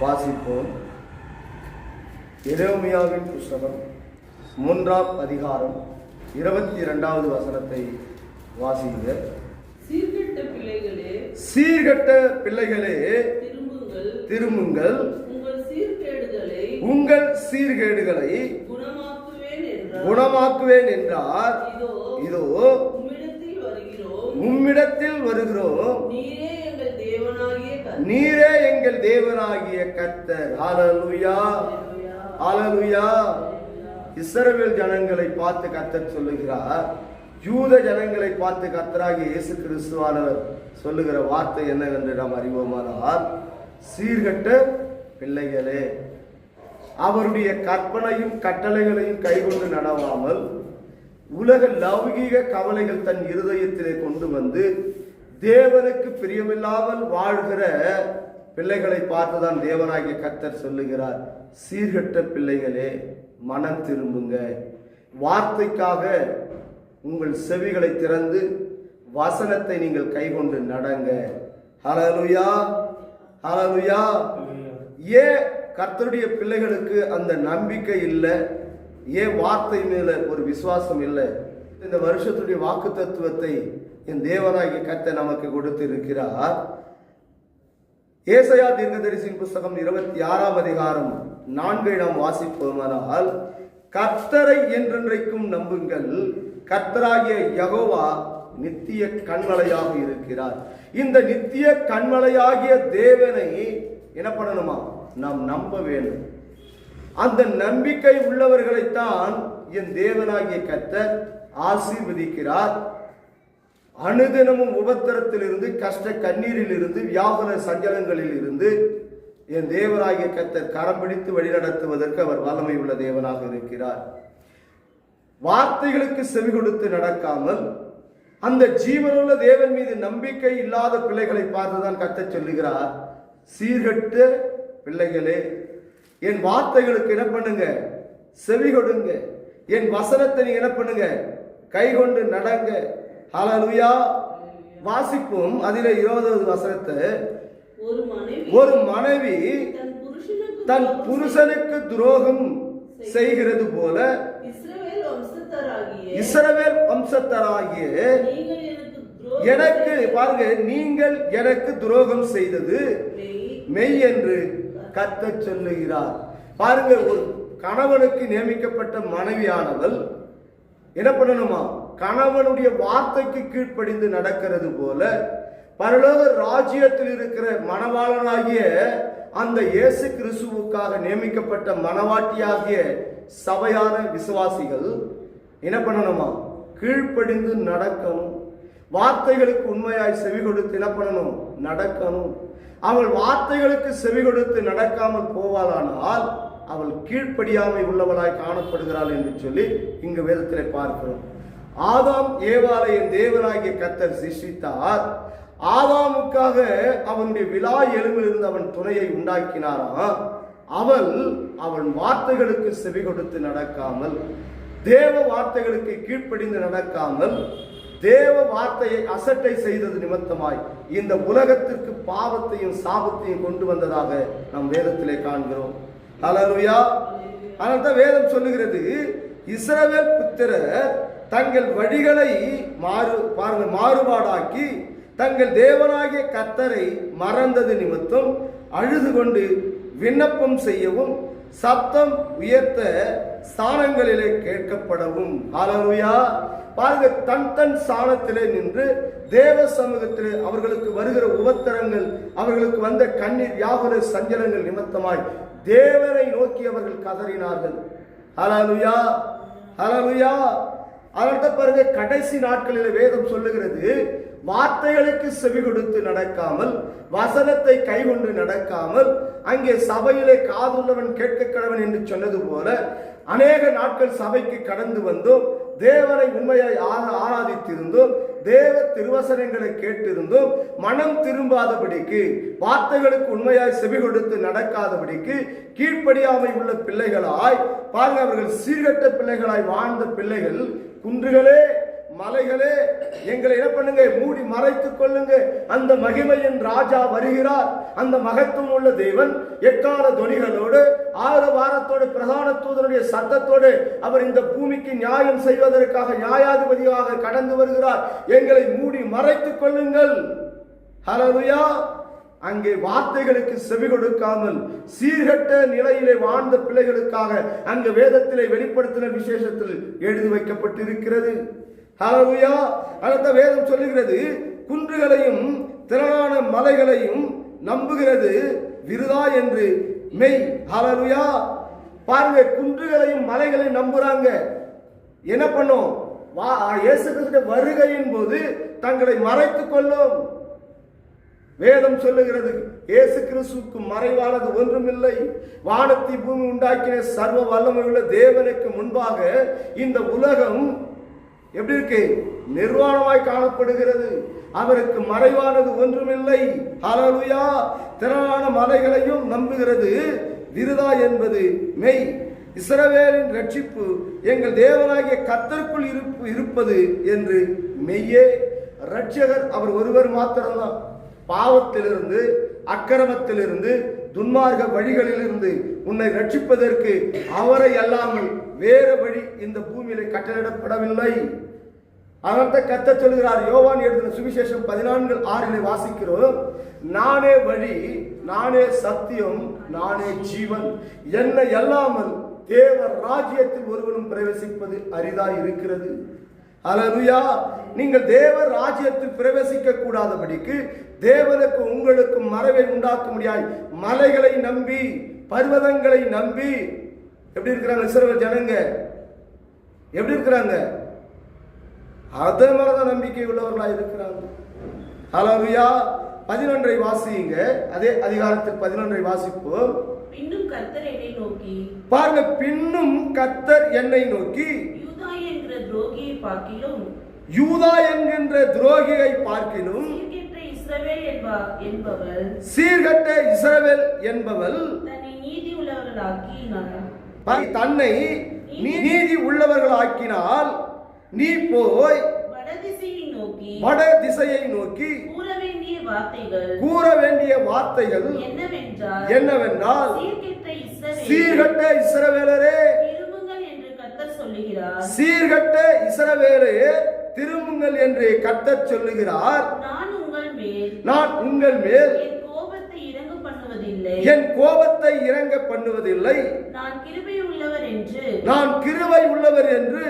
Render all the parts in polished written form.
வாசிப்போம். எரேமியாவின் புஸ்தகம் 3ஆம் அதிகாரம் 22வது வசனத்தை வாசிங்க. சீர்கெட்ட பிள்ளைகளே திரும்புங்கள், உங்கள் சீர்கேடுகளை குணமாக்குவேன் என்றார். இதோ உம்மிடத்தில் வருகிறோம், நீரே எங்கள் தேவனாகிய கர்த்தர். ஹல்லேலூயா, ஹல்லேலூயா. இஸ்ரவேல் ஜனங்களை பார்த்து கர்த்தர் சொல்லுகிறார், யூத ஜனங்களை பார்த்து கர்த்தராகிய இயேசு கிறிஸ்துவானவர் சொல்லுகிற வார்த்தை என்னவென்று நாம் அறிவோமானால், சீர்கெட்ட பிள்ளைகளே, அவருடைய கற்பனையும் கட்டளைகளையும் கைகொண்டு நடவாமல் உலக லௌகீக கவலைகள் தன் இருதயத்திலே கொண்டு வந்து தேவனுக்கு பிரியமில்லாமல் வாழ்கிற பிள்ளைகளை பார்த்துதான் தேவனாகிய கர்த்தர் சொல்லுகிறார், சீர்கெட்ட பிள்ளைகளே, மனம் திரும்புங்க, வார்த்தைக்காக உங்கள் செவிகளை திறந்து வசனத்தை நீங்கள் கைகொண்டு நடங்க. ஹல்லேலூயா, ஹல்லேலூயா. ஏன் கர்த்தருடைய பிள்ளைகளுக்கு அந்த நம்பிக்கை இல்லை? ஏன் வார்த்தை மேல ஒரு விசுவாசம் இல்லை? இந்த வருஷத்துடைய வாக்கு தத்துவத்தை என் தேவனாகிய கர்த்தர் நமக்கு கொடுத்து இருக்கிறார். ஏசாயா தீர்க்கதரிசியின் புஸ்தகம் 26ஆம் அதிகாரம் 4 நாம் வாசிப்போமானால், கர்த்தரை என்றென்றைக்கும் நம்புங்கள், கர்த்தராகிய யெகோவா நித்திய கண்மலையாக இருக்கிறார். இந்த நித்திய கண்மலையாகிய தேவனை என்ன பண்ணணுமா? நாம் நம்ப வேண்டும். அந்த நம்பிக்கை உள்ளவர்களைத்தான் என் தேவனாகிய கர்த்தர் ஆசீர்வதிக்கிறார். அனுதினமும் உபத்திரத்தில் இருந்து, கஷ்ட கண்ணீரில் இருந்து, வியாகுல சஞ்சலங்களில் இருந்து என் தேவனாகிய கர்த்தர் கரம் பிடித்து வழிநடத்துவதற்கு அவர் வல்லமை உள்ள தேவனாக இருக்கிறார். வார்த்தைகளுக்கு செவி கொடுத்து நடக்காமல் அந்த ஜீவனுள்ள தேவன் மீது நம்பிக்கை இல்லாத பிள்ளைகளை பார்த்துதான் கர்த்தர் சொல்லுகிறார், சீர்கெட்ட பிள்ளைகளே, என் வார்த்தைகளுக்கு என்ன பண்ணுங்க? செவி கொடுங்க. என் வசனத்தை நீங்க என்ன பண்ணுங்க? கை கொண்டு நடங்க. ஹல்லேலூயா. வாசிப்போம். அதிலே 20வது வசனத்தை, ஒரு மனைவி தன் புருஷனுக்கு துரோகம் செய்கிறது போல இஸ்ரவேல் வம்சத்தராகிய எனக்கு, பாருங்க, நீங்கள் எனக்கு துரோகம் செய்தது மெய் என்று கர்த்தர் சொல்லுகிறார். பாருங்க, ஒரு கணவனுக்கு நியமிக்கப்பட்ட மனைவியானவள் என்ன பண்ணணுமா? கணவனுடைய வார்த்தைக்கு கீழ்ப்படிந்து நடக்கிறது போல பரலோக ராஜ்யத்தில் இருக்கிற மணவாளனாகிய அந்த இயேசு கிறிஸ்துவுக்காக நியமிக்கப்பட்ட மணவாட்டியாகிய சபையான விசுவாசிகள் என்ன பண்ணணுமா? கீழ்ப்படிந்து நடக்கணும். வார்த்தைகளுக்கு உண்மையாய் செவி கொடுத்து என்ன பண்ணணும்? நடக்கணும். அவள் வார்த்தைகளுக்கு செவி கொடுத்து நடக்காமல் போவாளானால் அவள் கீழ்ப்படியாமை உள்ளவளாய் காணப்படுகிறாள் என்று சொல்லி இங்கு வேதத்திலே பார்க்கிறோம். ஆதாம் ஏவாளை என் தேவனாகிய கர்த்தர் சிருஷ்டித்தார். ஆதாமுக்காக அவனுடைய விலா எலும்பிலிருந்து அவன் துணையை உண்டாக்கினாராம். அவன் வார்த்தைகளுக்கு செவி கொடுத்து நடக்காமல், தேவ வார்த்தைகளுக்கு கீழ்ப்படிந்து நடக்காமல், தேவ வார்த்தையை அசட்டை செய்தது நிமித்தமாய் இந்த உலகத்திற்கு பாவத்தையும் சாபத்தையும் கொண்டு வந்ததாக நாம் வேதத்திலே காண்கிறோம். ஹல்லேலூயா. அதனால்தான் வேதம் சொல்லுகிறது, இஸ்ரவேல் புத்திரர் தங்கள் வழிகளை மாறுபாடாக்கி தங்கள் தேவனாகிய கர்த்தரை மறந்தது நிமித்தம் அழுது கொண்டு விண்ணப்பம் செய்யவும் சத்தம் உயர்த்த ஸ்தானங்களிலே கேட்கப்படவும். ஹல்லேலூயா. பாருங்க, தன் ஸ்தானத்திலே நின்று தேவ சமூகத்திலே அவர்களுக்கு வருகிற உபத்திரங்கள், அவர்களுக்கு வந்த கண்ணீர் வியாகுல சஞ்சலங்கள் நிமித்தமாய் தேவனை நோக்கி அவர்கள் கதறினார்கள். ஹல்லேலூயா, ஹல்லேலூயா. அதற்கு பிறகு கடைசி நாட்களில் வேதம் சொல்லுகிறது, வார்த்தைகளுக்கு செவி கொடுத்து நடக்காமல், வசனத்தை கைகொண்டு நடக்காமல், அங்கே சபையிலே காதுள்ளவன் கேட்க கடவன் என்று சொன்னது போல அநேக நாட்கள் சபைக்கு கடந்து வந்தோம், தேவனை உண்மையாய் ஆராதித்திருந்தோம், தேவ திருவசனங்களை கேட்டிருந்தோம், மனம் திரும்பாதபடிக்கு, வார்த்தைகளுக்கு உண்மையாய் செவி கொடுத்து நடக்காதபடிக்கு கீழ்ப்படியாமை உள்ள பிள்ளைகளாய், பாருங்க, அவர்கள் சீர்கட்ட பிள்ளைகளாய் வாழ்ந்த பிள்ளைகள் குன்றுகளே மலைகளே எங்களை என்ன பண்ணுங்க, மூடி மறைத்துக் கொள்ளுங்க. அந்த மகிமையின் ராஜா வருகிறார். அந்த மகத்துவம் உள்ள தேவன் எக்கால தொனிகளோடு ஆரவாரத்தோடு பிரதான தூதனுடைய சத்தத்தோடு அவர் இந்த பூமிக்கு நியாயம் செய்வதற்காக நியாயாதிபதியாக கடந்து வருகிறார். எங்களை மூடி மறைத்துக் கொள்ளுங்கள். ஹல்லேலூயா. அங்கே வார்த்தைகளுக்கு செவி கொடுக்காமல் சீர்கட்ட நிலையிலே வாழ்ந்த பிள்ளைகளுக்காக அங்கு வேதத்திலே வெளிப்படுத்தின விசேஷத்தில் எழுதி வைக்கப்பட்டிருக்கிறது. ஹல்லேலூயா. அடுத்த வேதம் சொல்லுகிறது, குன்றுகளையும் திரளான மலைகளையும் நம்புகிறது விருதா என்று மெய். ஹல்லேலூயா. பாருங்க, குன்றுகளையும் மலைகளையும் நம்புறாங்க. என்ன பண்ணும்? இயேசு கிறிஸ்து வருகையின் போது தங்களை மறைத்துக் கொள்ளும். வேதம் சொல்லுகிறது, இயேசு கிறிஸ்துவுக்கு மறைவானது ஒன்றுமில்லை. வானத்தை பூமி உண்டாக்கின சர்வ வல்லமையுள்ள தேவனுக்கு முன்பாக இந்த உலகம் எப்படி இருக்கு? நிர்வாணமாய் காணப்படுகிறது. அவருக்கு மறைவானது ஒன்றுமில்லை. ஹல்லேலூயா. திரளான மலைகளையும் நம்புகிறது விருதா என்பது மெய். இஸ்ரவேலின் ரட்சிப்பு எங்கள் தேவனாகிய கர்த்தருக்குள் இருப்பது என்று மெய்யே. ரட்சகர் அவர் ஒருவர் மாத்திரம்தான். பாவத்திலிருந்து, அக்கிரமத்திலிருந்து, துன்மார்க்க வழிகளிலிருந்து உன்னை ரட்சிப்பதற்கு அவரை அல்லாமல் வேற வழி இந்த பூமியில கட்டளிடப்படவில்லை. அவர்கிட்ட கத்த சொல்கிறார். யோவான் எழுதின சுவிசேஷம் 14:6 வாசிக்கிறோம், நானே வழி, நானே சத்தியம், நானே ஜீவன், என்னை அல்லாமல் தேவ ராஜ்யத்தில் ஒருவனும் பிரவேசிப்பது அரிதாய் இருக்கிறது. ஹல்லேலூயா. நீங்கள் தேவ ராஜ்யத்தில் பிரவேசிக்க கூடாதபடிக்கு தேவனுக்கு உங்களுக்கு மறைவை உண்டாக்க முடியாது. மலைகளை நம்பி, பர்வதங்களை நம்பி எப்படி இருக்கிறாங்க இஸ்ரவேல் ஜனங்க? எப்படி இருக்கிறாங்க? அதே மாதிரிதான் நம்பிக்கை உள்ளவர்களா இருக்கிறாங்க. ஹல்லேலூயா. 11 வாசியுங்க. அதே அதிகாரத்தில் 11 வாசிப்போம். பின்னும் கர்த்தர் என்னை நோக்கி, பாருங்க, பின்னும் கர்த்தர் என்னை நோக்கி, யூதா என்கிற துரோகியை பார்க்கிலும், யூதா என்கின்ற துரோகியை பார்க்கிலும், சீர்கட்ட இஸ்ரவேல் என்பவள் தன்னை நீதி உள்ளவர்களாக்கினால் நீ போய் வட திசையை நோக்கி கூற வேண்டிய வார்த்தைகள் என்னவென்றால், சீர்கட்ட இஸ்ரவேலரே, சீர்கட்ட இஸ்ரவேலே, திரும்புங்கள் என்று கர்த்தர் சொல்லுகிறார். நான் உங்கள் மேல் என் கோபத்தை இறங்க பண்ணுவதில்லை. நான் கிருபை உள்ளவர் என்று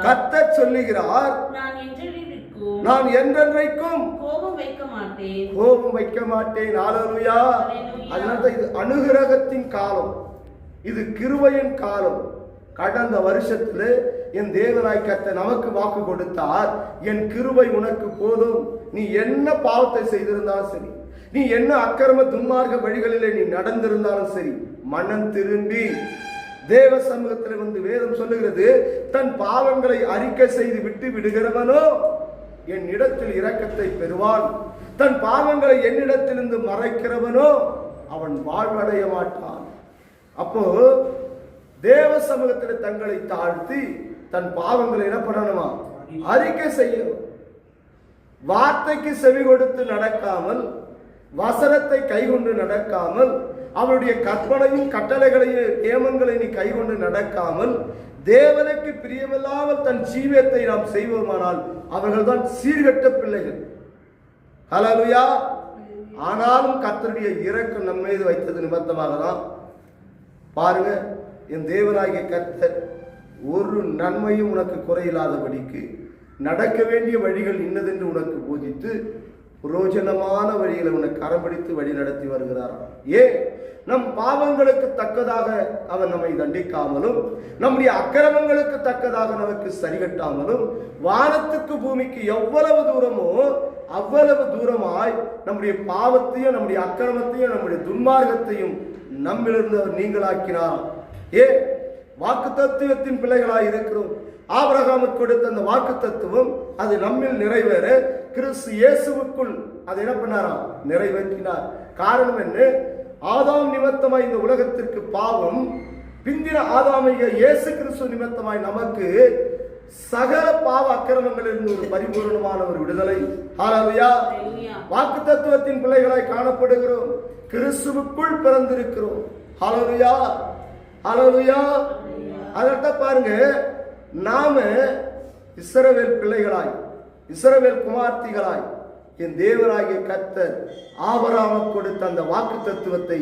கர்த்தர் சொல்லுகிறார். நான் என்றென்றைக்கும் கோபம் வைக்க மாட்டேன். ஹல்லேலூயா. அதனால இது அனுகிரகத்தின் காலம், இது கிருபையின் காலம். கடந்த வருஷத்துல என் தேவனாய் கர்த்தர் நமக்கு வாக்கு கொடுத்தார், என் கிருபை உனக்கு போதும். நீ என்ன பாவத்தை செய்திருந்தாலும் சரி, நீ என்ன அக்கிரம துன்மார்க்க வழிகளிலே நீ நடந்திருந்தாலும் சரி, மனம் திரும்பி தேவ சமூகத்தில் வந்து வேதம் சொல்லுகிறது, தன் பாவங்களை அறிக்கை செய்து விட்டு விடுகிறவனோ என் இடத்தில் இரக்கத்தை பெறுவான். தன் பாவங்களை என்னிடத்திலிருந்து மறைக்கிறவனோ அவன் வாழ்வடைய மாட்டான். அப்போ தேவ சமூகத்தில் தங்களை தாழ்த்தி தன் பாவங்களை என்ன பண்ணணுமா? அறிக்கை செய்யணும். வார்த்தைக்கு செவி கொடுத்து நடக்காமல், வசனத்தை கைகொண்டு நடக்காமல், அவருடைய கற்பனையும் கட்டளைகளையும் நியமங்களை நீ கைகொண்டு நடக்காமல், தேவனுக்கு பிரியமில்லாமல் தன் ஜீவியத்தை நாம் செய்வோமானால் அவர்கள் தான் சீர்கட்ட பிள்ளைகள். ஹல்லேலூயா. ஆனாலும் கர்த்தருடைய இரக்கம் நம்ம மீது வைத்தது நிமித்தமாக தான் பாருங்க, என் தேவனாகிய கர்த்தர் ஒரு நன்மையும் உனக்கு குறையில்லாதபடிக்கு நடக்க வேண்டிய வழிகள் இன்னதென்று உனக்கு போதித்து புரோஜனமான வழிகளை உனக்கு கரம்பிடித்து வழி நடத்தி வருகிறார். ஏன்? நம் பாவங்களுக்கு தக்கதாக அவர் நம்மை தண்டிக்காமலும், நம்முடைய அக்கிரமங்களுக்கு தக்கதாக நமக்கு சரிகட்டாமலும், வானத்துக்கு பூமிக்கு எவ்வளவு தூரமோ அவ்வளவு தூரமாய் நம்முடைய பாவத்தையும் நம்முடைய அக்கிரமத்தையும் நம்முடைய துன்மார்க்கத்தையும் நம்மிலிருந்து அவர் நீங்களாக்கினார். ஏன்? வாக்கு தத்துவத்தின் பிள்ளைகளாய் இருக்கிறோம். ஆபிரகாமுக்கு கொடுத்த அந்த வாக்கு தத்துவம் அது நம்மில் நிறைவேற கிறிஸ்து இயேசுவுக்குள் அதை என்ன பண்ணாராம்? நிறைவேற்றினார். காரணம் என்ன? ஆதாம் நிமித்தமாய் இந்த உலகத்திற்கு பாவம், பிந்தின ஆதாமிக இயேசு கிறிஸ்து நிமித்தமாய் நமக்கு சகல பாவ அக்கிரமங்களிலிருந்து ஒரு பரிபூர்ணமான ஒரு விடுதலை. ஹல்லேலூயா. வாக்குத்தத்தத்தின் பிள்ளைகளாய் காணப்படுகிறோம். கிறிஸ்துவுக்குள் பிறந்திருக்கிறோம். ஹல்லேலூயா, ஹல்லேலூயா. அதனால பாருங்க, நாம இஸ்ரவேல் பிள்ளைகளாய், இஸ்ரவேல் குமார்த்திகளாய் என் தேவனாகிய கர்த்தர் ஆபிரகாமுக்கு கொடுத்த அந்த வாக்கு தத்துவத்தை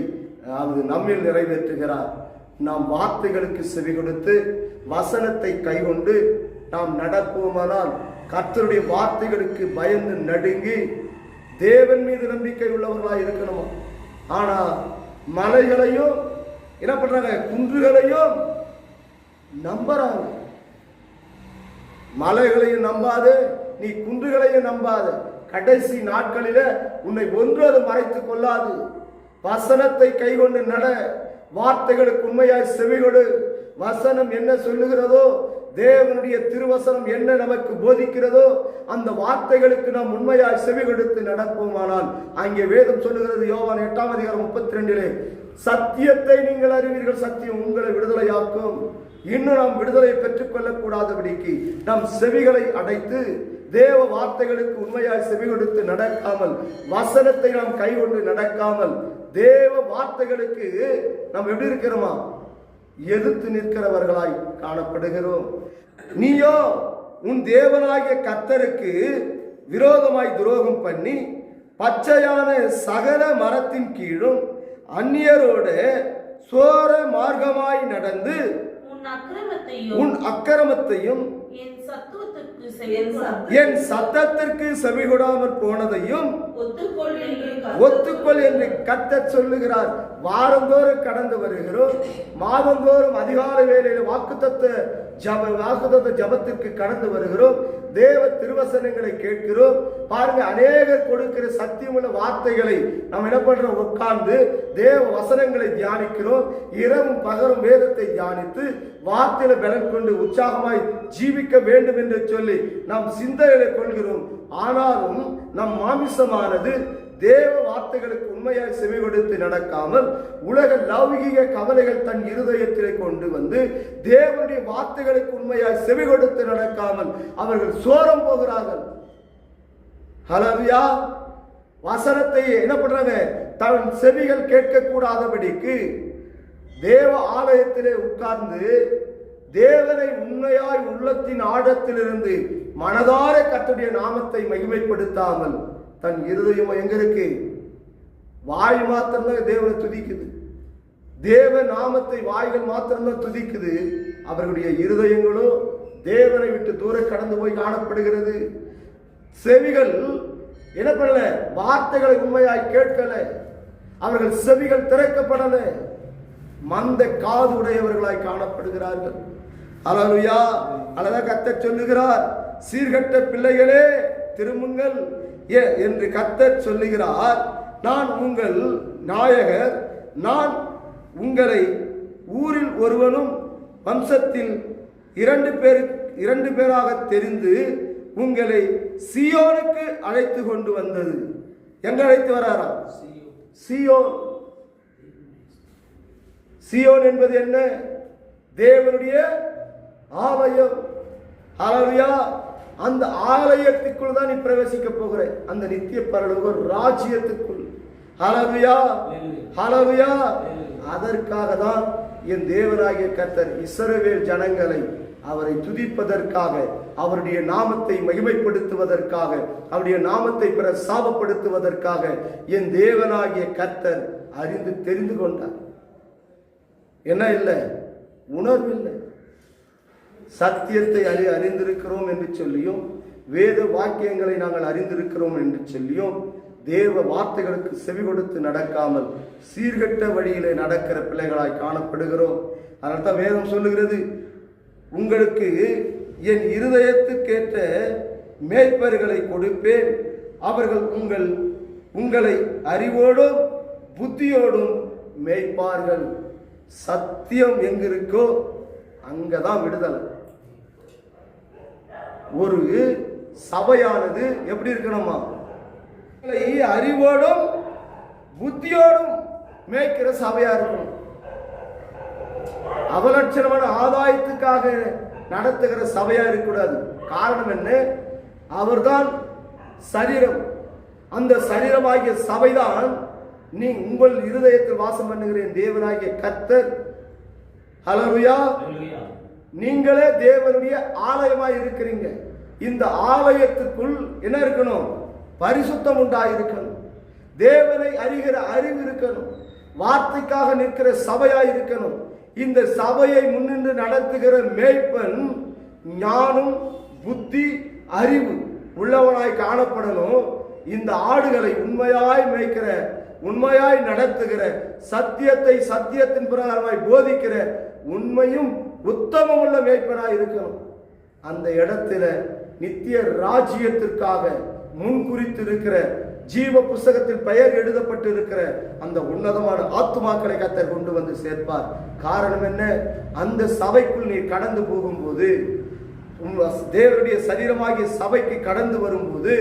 நம்மில் நிறைவேற்றுகிறார். நாம் வார்த்தைகளுக்கு செவி கொடுத்து வசனத்தை கைக்கொண்டு நாம் நடப்போமானால், கர்த்தருடைய வார்த்தைகளுக்கு பயந்து நடுங்கி தேவன் மீது நம்பிக்கை உள்ளவர்களாய் இருக்கணும். ஆனா மலைகளையும் என்ன பண்றாங்க, குன்றுகளையும் நம்புறாங்க. மலைகளையும் நம்பாது, நீ குன்றுகளையும் நம்பாது. கடைசி நாட்களில உன்னை ஒன்று அது மறைத்துக் கொள்ளாது. வசனத்தை கைக்கொண்டு நட, வார்த்தைகளுக்கு உண்மையாய் செவிகொடு. வசனம் என்ன சொல்லுகிறதோ, தேவனுடைய திருவசனம் என்ன நமக்கு போதிக்கிறதோ, அந்த வார்த்தைகளுக்கு நாம் உண்மையாய் செவி கொடுத்து நடப்போமானால், அங்கே வேதம் சொல்லுகிறது, யோவான் 8:32, சத்தியத்தை நீங்கள் அறிவீர்கள், சத்தியம் உங்களை விடுதலையாக்கும். இன்னும் நாம் விடுதலை பெற்றுக் கொள்ளக்கூடாதபடிக்கு நம் செவிகளை அடைத்து தேவ வார்த்தைகளுக்கு உண்மையாய் செவி கொடுத்து நடக்காமல், வசனத்தை நாம் கைகொண்டு நடக்காமல், தேவ வார்த்தைகளுக்கு நாம் எப்படி இருக்கிறோமா, எதிர்த்து நிற்கிறவர்களாய் காணப்படுகிறோம். நீயோ உன் தேவனாகிய கர்த்தருக்கு விரோதமாய் துரோகம் பண்ணி பச்சையான சகல மரத்தின் கீழும் அந்நியரோட சோர மார்க்கமாய் நடந்து உன் அக்கிரமத்தையும் என் சத்தத்திற்கு செவிகொடாமற் போனதையும் ஒத்துக்கொள் என்று கர்த்தர் சொல்லுகிறார். வாரந்தோறும் கடந்து வருகிறோம். மாதந்தோறும் அதிகாலை வேளையில் வாக்குத்தத்த ஜபத்திற்கு கடந்து வருகிறோம். தேவ திருவசனங்களை கேட்கிறோம். பாருங்க, அநேகர் கொடுக்கிற சத்தியமுள்ள வார்த்தைகளை நாம் என்ன பண்றோம், உட்கார்ந்து தேவ வசனங்களை தியானிக்கிறோம். இரவும் பகலும் வேதத்தை தியானித்து வார்த்தையில பலன் கொண்டு உற்சாகமாய் ஜீவிக்க வேண்டும் என்று சொல்லி நாம் சிந்தைகளை கொள்கிறோம். ஆனாலும் நம் மாமிசமானது தேவ வார்த்தைகளுக்கு உண்மையாய் செவி கொடுத்து நடக்காமல் உலக லௌகிக கவலைகள் தன் இருதயத்திலே கொண்டு வந்து தேவனுடைய வார்த்தைகளுக்கு உண்மையாய் செவி கொடுத்து நடக்காமல் அவர்கள் சோரம் போகிறார்கள். ஹல்லேலூயா. வசனத்தை என்ன பண்றாங்க, தன் செவிகள் கேட்கக்கூடாதபடிக்கு தேவ ஆலயத்திலே உட்கார்ந்து தேவனை உண்மையாய் உள்ளத்தின் ஆழத்திலிருந்து மனதார கர்த்தருடைய நாமத்தை மகிமைப்படுத்தாமல் தன் இருதயம் எங்க இருக்கு, வாய் மாத்திரம்தான் தேவனை துதிக்குது, தேவ நாமத்தை வாய்கள் மாத்திரம்தான் துதிக்குது. அவர்களுடைய இருதயங்களோ தேவனை விட்டு தூர கடந்து போய் காணப்படுகிறது. செவிகள் என்ன பண்ணல, வார்த்தைகளை உண்மையாய் கேட்கல. அவர்கள் செவிகள் திறக்கப்படல. மந்த காது உடையவர்களாய் காணப்படுகிறார்கள். ஹல்லேலூயா. அல்லதான் கர்த்தர் சொல்லுகிறார், சீர்கட்ட பிள்ளைகளே திரும்புங்கள் என்று கர்த்தர் சொல்லுகிறார். நான் உங்கள் நாயகர், நான் உங்களை ஊரில் ஒருவனும் வம்சத்தில் இரண்டு பேராக தெரிந்து உங்களை சீயோனுக்கு அழைத்து கொண்டு வந்தது. எங்க அழைத்து வராரா? சீயோன். சீயோன் என்பது என்ன? தேவனுடைய ஆலயம். ஹல்லேலூயா. அந்த ஆலயத்துக்குள் தான் நீ பிரவேசிக்க போகிற, அந்த நித்திய பரலோக ராஜ்யத்துக்குள். ஹல்லேலூயா, ஹல்லேலூயா. அதற்காக தான் என் தேவனாகிய கர்த்தர் இஸ்ரவேல் ஜனங்களை அவரை துதிப்பதற்காக, அவருடைய நாமத்தை மகிமைப்படுத்துவதற்காக, அவருடைய நாமத்தை பிரஸ்தாபப்படுத்துவதற்காக என் தேவனாகிய கர்த்தர் அறிந்து தெரிந்து கொண்டார். என்ன இல்லை, உணர்வில்லை. சத்தியத்தை அறிந்திருக்கிறோம் என்று சொல்லியும், வேத வாக்கியங்களை நாங்கள் அறிந்திருக்கிறோம் என்று சொல்லியும், தேவ வார்த்தைகளுக்கு செவி கொடுத்து நடக்காமல் சீர்கட்ட வழியிலே நடக்கிற பிள்ளைகளாய் காணப்படுகிறோம். அதனால தான் வேதம் சொல்லுகிறது, உங்களுக்கு என் இருதயத்துக்கேற்ற மேய்ப்பர்களை கொடுப்பேன், அவர்கள் உங்களை அறிவோடும் புத்தியோடும் மேய்ப்பார்கள். சத்தியம் எங்க இருக்கோ அங்கதான் விடுதலை. ஒரு சபையானது எப்படி இருக்கணுமா, அறிவோடும் புத்தியோடும் மேய்க்கிற சபையா இருக்கணும். அவலட்சணமான ஆதாயத்துக்காக நடத்துகிற சபையா இருக்கக்கூடாது. காரணம் என்ன? அவர்தான் சரீரம். அந்த சரீரமாகிய சபைதான் நீ உங்கள் இருதயத்தில் வாசம் பண்ணுகிறேன் தேவனாகிய கர்த்தர். ஹல்லேலூயா. நீங்களே தேவனுடைய ஆலயமாய் இருக்கிறீங்க. இந்த ஆலயத்துக்குள் என்ன இருக்கணும்? பரிசுத்தம் உண்டாயிருக்கணும். தேவனை அறிகிற அறிவு இருக்கணும். வார்த்தைக்காக நிற்கிற சபையாய் இருக்கணும். இந்த சபையை முன்னின்று நடத்துகிற மேய்ப்பன் ஞானம், புத்தி, அறிவு உள்ளவனாய் காணப்படணும். இந்த ஆடுகளை உண்மையாய் மேய்க்கிற, உண்மையாய் நடத்துகிற, சத்தியத்தை சத்தியத்தின் பிரகாரமாய் போதிக்கிற உண்மையும் உத்தமம் உள்ள மேய்ப்பனாய் இருக்கணும். அந்த இடத்துல நித்திய ராஜ்யத்திற்காக முன்குறித்திருக்கிற ஜீவ புஸ்தகத்தில் பெயர் எழுதப்பட்டு இருக்கிற அந்த உன்னதமான ஆத்துமாக்களை கர்த்தர் கொண்டு வந்து சேர்ப்பார். காரணம் என்ன? அந்த சபைக்குள் நீ கடந்து போகும்போது, தேவனுடைய சரீரமாகிய சபைக்கு கடந்து வரும்போது,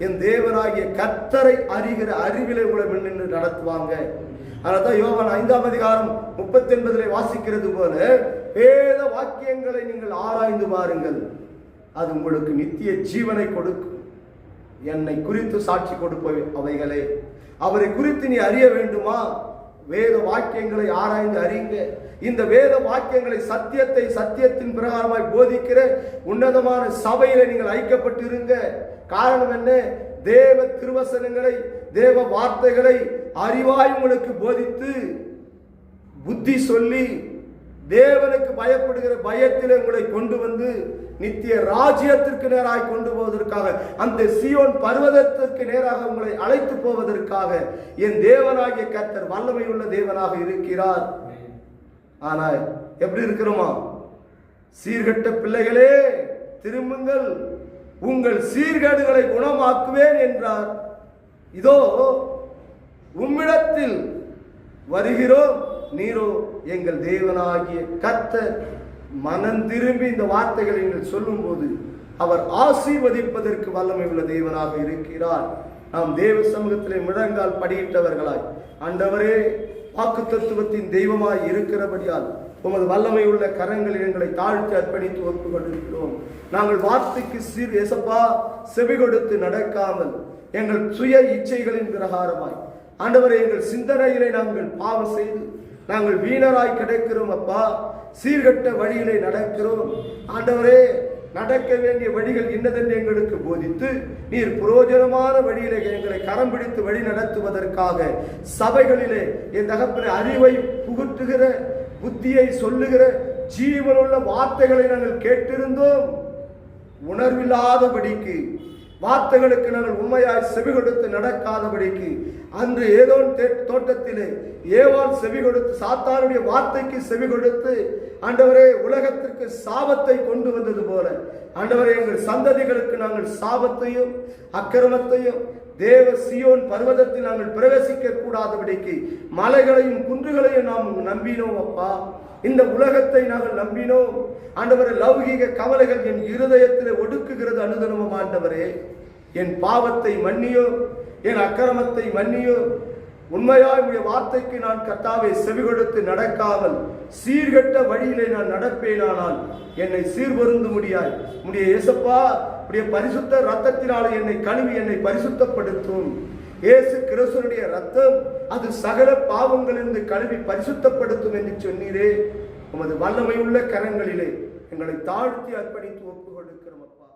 என் தேவனாகிய கர்த்தரை அறிகிற அறிவிலே உங்களை முன்னின்று நடத்துவாங்க. அதனால்தான் யோவான் 5ஆம் அதிகாரம் 39 வாசிக்கிறது போல, வேத வாக்கியங்களை நீங்கள் ஆராய்ந்து பாருங்கள், அது உங்களுக்கு நித்திய ஜீவனை கொடுக்கும். என்னை குறித்து சாட்சி கொடுப்பவை அவைகளே. அவரை குறித்து நீ அறிய வேண்டுமா? வேத வாக்கியங்களை ஆராய்ந்து அறியுங்க. இந்த வேத வாக்கியங்களை சத்தியத்தை சத்தியத்தின் பிரகாரமாய் போதிக்கிற உன்னதமான சபையில நீங்கள் ஐக்கியப்பட்டிருங்க. காரணம் என்ன? தேவ திருவசனங்களை, தேவ வார்த்தைகளை அறிவாய் உங்களுக்கு போதித்து புத்தி சொல்லி தேவனுக்கு பயப்படுகிற பயத்திலே உங்களை கொண்டு வந்து நித்திய ராஜ்யத்திற்கு நேராக கொண்டு போவதற்காக, அந்த சீயோன் பர்வதத்திற்கு நேராக உங்களை அழைத்து போவதற்காக என் தேவனாகிய கர்த்தர் வல்லமை உள்ள தேவனாக இருக்கிறார். ஆனால் எப்படி இருக்கிறோமா? சீர்கெட்ட பிள்ளைகளே திரும்புங்கள், உங்கள் சீர்கேடுகளை குணமாக்குவேன் என்றார். இதோ உம்மிடத்தில் வருகிறோம், நீரோ எங்கள் தேவனாகிய கர்த்தர். மனம் திரும்பி இந்த வார்த்தைகளை நீங்கள் சொல்லும் போது அவர் ஆசீர்வதிப்பதற்கு வல்லமை உள்ள தேவனாக இருக்கிறார். நாம் தேவ சமூகத்திலே முழங்கால் படியிட்டவர்களாய், ஆண்டவரே வாக்குத்தத்துவத்தின் தெய்வமாய் இருக்கிறபடியால் உமது வல்லமை உள்ள கரங்களில் எங்களை தாழ்த்தி அர்ப்பணித்து ஒப்புக் கொண்டிருக்கிறோம். நாங்கள் வார்த்தைக்கு சீர் எசப்பா செவி கொடுத்து நடக்காமல் எங்கள் சுய இச்சைகளின் பிரகாரமாய், ஆண்டவரே எங்கள் சிந்தனையிலே நாங்கள் பாவம் செய்து நாங்கள் வீணராய் கிடைக்கிறோம். அப்பா, சீர்கட்ட வழியிலே நடக்கிறோம். ஆண்டவரே, நடக்க வேண்டிய வழிகள் இன்னதென்று எங்களுக்கு போதித்து நீர் புரோஜனமான வழியிலே எங்களை கரம் பிடித்து வழி நடத்துவதற்காக சபைகளிலே என் தகப்பனை அறிவை புகுட்டுகிற, புத்தியை சொல்லுகிற ஜீவனுள்ள வார்த்தைகளை நாங்கள் கேட்டிருந்தோம். உணர்வில்லாதபடிக்கு, வார்த்தைகளுக்கு நாங்கள் உண்மையாய் செவி கொடுத்து நடக்காதபடிக்கு, அன்று ஏதோ தோட்டத்திலே ஏவாள் செவி கொடுத்து சாத்தானுடைய வார்த்தைக்கு செவி கொடுத்து ஆண்டவரே உலகத்திற்கு சாபத்தை கொண்டு வந்தது போல, ஆண்டவரே எங்கள் சந்ததிகளுக்கு நாங்கள் சாபத்தையும் அக்கிரமத்தையும் தேவ சீயோன் பர்வதத்தில் நாங்கள் பிரவேசிக்க கூடாதபடிக்கு மலைகளையும் குன்றுகளையும் நாம் நம்பினோம். அப்பா, இந்த உலகத்தை நாங்கள் நம்பினோம். ஆண்டவரே, லௌகீக கவலைகள் என் இருதயத்தில் ஒடுக்குகிறது அனுதினமும். ஆண்டவரே, என் பாவத்தை மன்னியோ, என் அக்கிரமத்தை மன்னியோ. உண்மையாய் உடைய வார்த்தைக்கு நான் கர்த்தாவே செவி கொடுத்து நடக்காமல் சீர்கெட்ட வழியிலே நான் நடப்பேனானால் என்னை சீர்பொருந்து முடியாது. உடைய இயேசப்பா, உடைய பரிசுத்த ரத்தத்தினாலே என்னை கழுவி என்னை பரிசுத்தப்படுத்தும். இயேசு கிறிஸ்துவினுடைய ரத்தம் அது சகல பாவங்களிலிருந்து கழுவி பரிசுத்தப்படுத்தும் என்று சொன்னீரே. உமது வல்லமை உள்ள கரங்களிலே எங்களை தாழ்த்தி அர்ப்பணித்து ஒப்புக் கொடுக்கிறோம். அப்பா.